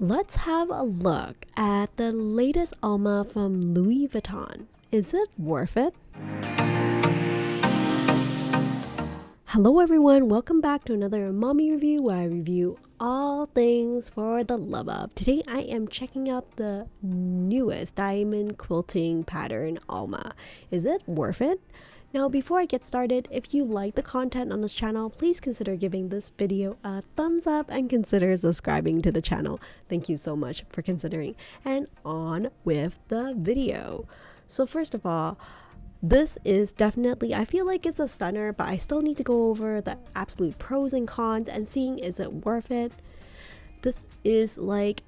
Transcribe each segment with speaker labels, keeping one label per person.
Speaker 1: Let's have a look at the latest Alma from Louis Vuitton. Is it worth it? Hello everyone, welcome back to another mommy review where I review all things for the love of. Today I am checking out the newest diamond quilting pattern Alma. Is it worth it? Now before I get started, if you like the content on this channel, please consider giving this video a thumbs up and consider subscribing to the channel. Thank you so much for considering. And on with the video. So first of all, this is definitely, I feel like it's a stunner, but I still need to go over the absolute pros and cons and seeing is it worth it. This is like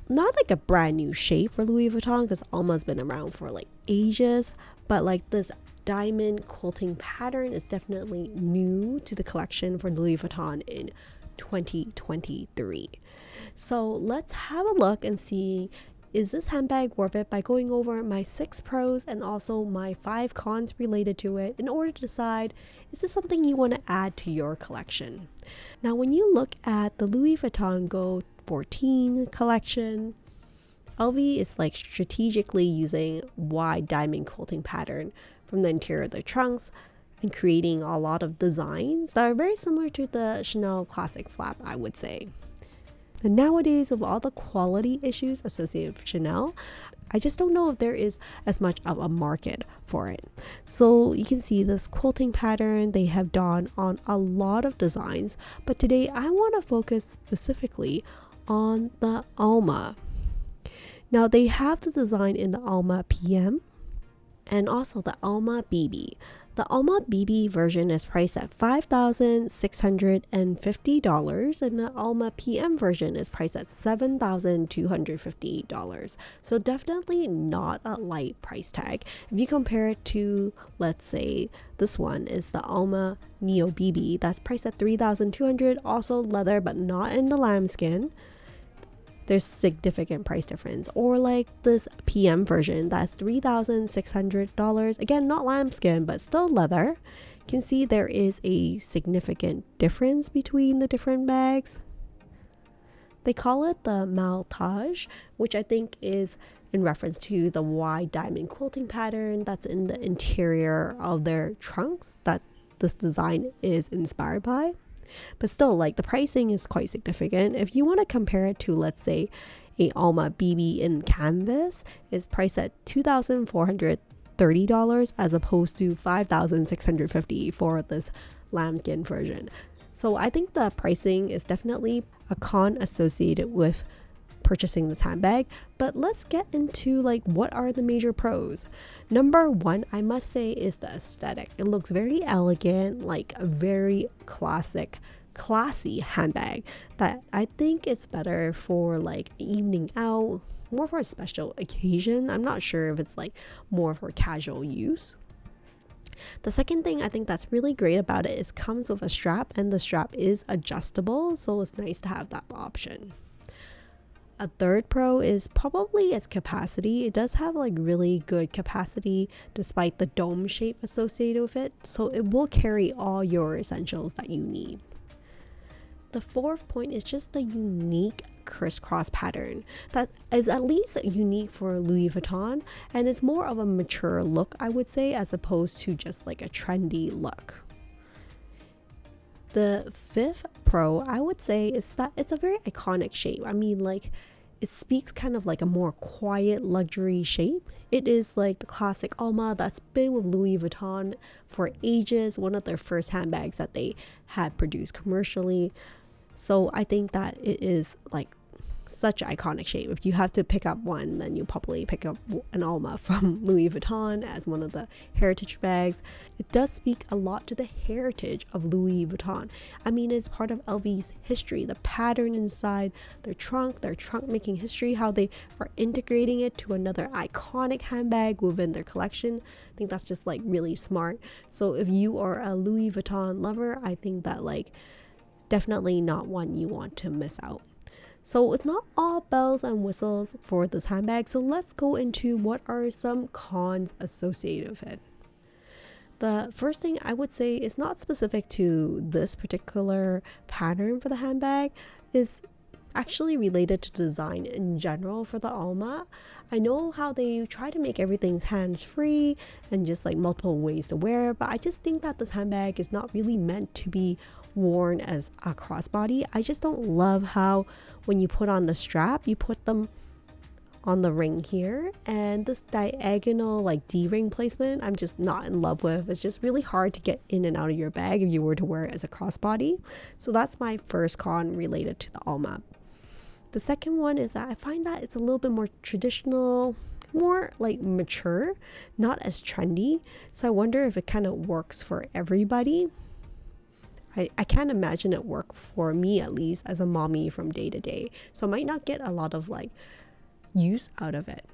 Speaker 1: not like a brand new shape for Louis Vuitton because Alma's been around for like ages, but like this diamond quilting pattern is definitely new to the collection for Louis Vuitton in 2023. So let's have a look and see, is this handbag worth it, by going over my 6 pros and also my 5 cons related to it in order to decide, is this something you want to add to your collection? Now when you look at the Louis Vuitton Go 14 collection, LV is like strategically using wide diamond quilting pattern from the interior of the trunks and creating a lot of designs that are very similar to the Chanel classic flap, I would say. And nowadays, with all the quality issues associated with Chanel, I just don't know if there is as much of a market for it. So you can see this quilting pattern they have done on a lot of designs, but today I want to focus specifically on the Alma. Now they have the design in the Alma PM and also the Alma BB. The Alma BB version is priced at $5,650 and the Alma PM version is priced at $7,250. So definitely not a light price tag. If you compare it to, let's say, this one is the Alma Neo BB that's priced at $3,200, also leather but not in the lambskin. There's significant price difference. Or like this PM version that's $3,600, again not lambskin but still leather. You can see there is a significant difference between the different bags. They call it the Malletage, which I think is in reference to the wide diamond quilting pattern that's in the interior of their trunks that this design is inspired by. But still, like, the pricing is quite significant. If you want to compare it to, let's say, a Alma BB in canvas, it's priced at $2,430 as opposed to $5,650 for this lambskin version. So I think the pricing is definitely a con associated with purchasing this handbag, but let's get into like what are the major pros. Number one, I must say, is the aesthetic. It looks very elegant, like a very classy handbag that I think it's better for like evening out, more for a special occasion. I'm not sure if it's like more for casual use. The second thing I think that's really great about it is comes with a strap, and the strap is adjustable, so it's nice to have that option. A third pro is probably its capacity. It does have like really good capacity despite the dome shape associated with it, so it will carry all your essentials that you need. The fourth point is just the unique crisscross pattern that is at least unique for Louis Vuitton, and it's more of a mature look, I would say, as opposed to just like a trendy look. The fifth pro, I would say, is that it's a very iconic shape. I mean, like, it speaks kind of like a more quiet luxury shape. It is like the classic Alma that's been with Louis Vuitton for ages, one of their first handbags that they had produced commercially. So I think that it is like such an iconic shape. If you have to pick up one, then you probably pick up an Alma from Louis Vuitton as one of the heritage bags. It does speak a lot to the heritage of Louis Vuitton. I mean, it's part of LV's history, the pattern inside their trunk making history, how they are integrating it to another iconic handbag within their collection. I think that's just like really smart. So if you are a Louis Vuitton lover, I think that like definitely not one you want to miss out. So it's not all bells and whistles for this handbag. So let's go into what are some cons associated with it. The first thing I would say is not specific to this particular pattern for the handbag, is actually related to design in general for the Alma. I know how they try to make everything's hands-free and just like multiple ways to wear, but I just think that this handbag is not really meant to be worn as a crossbody. I just don't love how when you put on the strap, you put them on the ring here, and this diagonal like D-ring placement I'm just not in love with. It's just really hard to get in and out of your bag if you were to wear it as a crossbody. So that's my first con related to the Alma. The second one is that I find that it's a little bit more traditional, more like mature, not as trendy. So I wonder if it kind of works for everybody. I can't imagine it work for me, at least as a mommy from day to day. So I might not get a lot of like use out of it.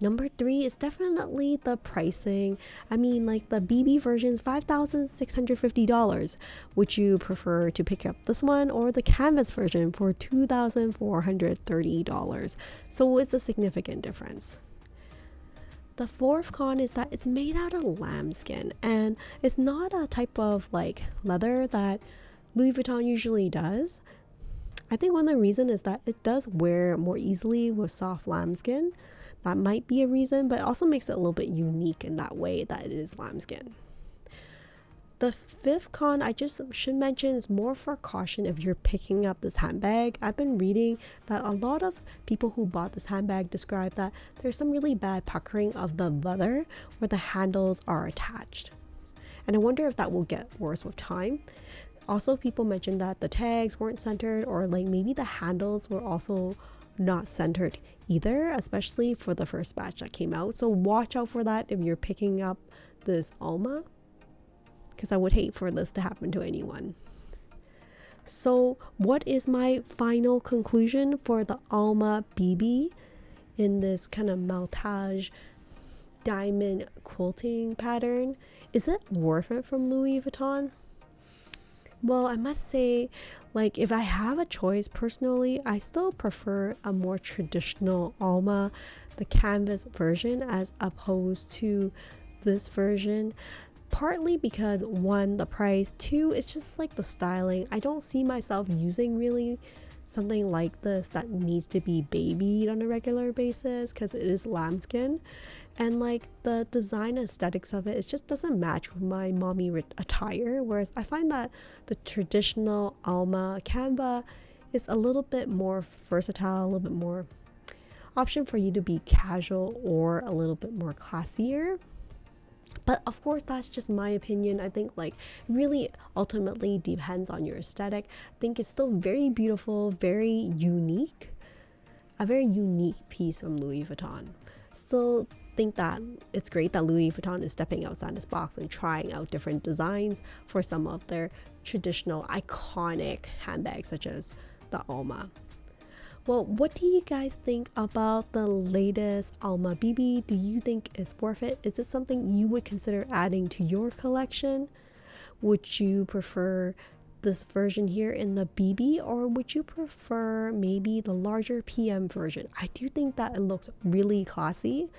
Speaker 1: Number 3 is definitely the pricing. I mean, like the BB version is $5,650. Would you prefer to pick up this one or the canvas version for $2,430? So it's a significant difference. The fourth con is that it's made out of lambskin, and it's not a type of like leather that Louis Vuitton usually does. I think one of the reasons is that it does wear more easily with soft lambskin. That might be a reason, but it also makes it a little bit unique in that way that it is lambskin. The fifth con I just should mention is more for caution if you're picking up this handbag. I've been reading that a lot of people who bought this handbag describe that there's some really bad puckering of the leather where the handles are attached. And I wonder if that will get worse with time. Also, people mentioned that the tags weren't centered, or like maybe the handles were also not centered either, especially for the first batch that came out. So watch out for that if you're picking up this Alma, because I would hate for this to happen to anyone. So what is my final conclusion for the Alma BB in this kind of malletage diamond quilting pattern? Is it worth it from Louis Vuitton? Well, I must say, like, if I have a choice personally, I still prefer a more traditional Alma, the canvas version, as opposed to this version. Partly because 1, the price, 2, it's just like the styling. I don't see myself using really something like this that needs to be babied on a regular basis because it is lambskin. And like the design aesthetics of it just doesn't match with my mommy attire. Whereas I find that the traditional Alma canva is a little bit more versatile, a little bit more option for you to be casual or a little bit more classier. But of course, that's just my opinion. I think like really ultimately depends on your aesthetic. I think it's still very beautiful, very unique, a very unique piece from Louis Vuitton. Still think that it's great that Louis Vuitton is stepping outside this box and trying out different designs for some of their traditional iconic handbags such as the Alma. Well, what do you guys think about the latest Alma BB? Do you think it's worth it? Is it something you would consider adding to your collection? Would you prefer this version here in the BB, or would you prefer maybe the larger PM version? I do think that it looks really classy.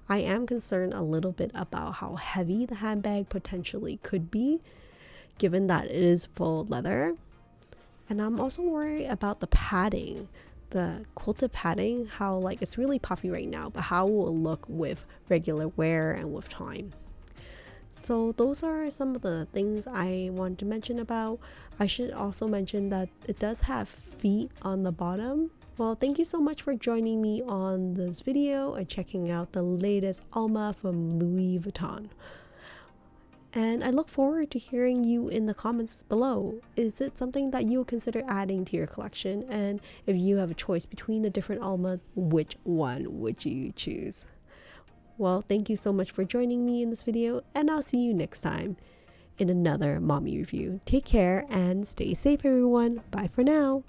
Speaker 1: I am concerned a little bit about how heavy the handbag potentially could be, given that it is full leather. And I'm also worried about the padding, the quilted padding, how like it's really puffy right now, but how will it look with regular wear and with time. So those are some of the things I wanted to mention about. I should also mention that it does have feet on the bottom. Well, thank you so much for joining me on this video and checking out the latest Alma from Louis Vuitton. And I look forward to hearing you in the comments below. Is it something that you would consider adding to your collection? And if you have a choice between the different Almas, which one would you choose? Well, thank you so much for joining me in this video, and I'll see you next time in another mommy review. Take care and stay safe, everyone. Bye for now.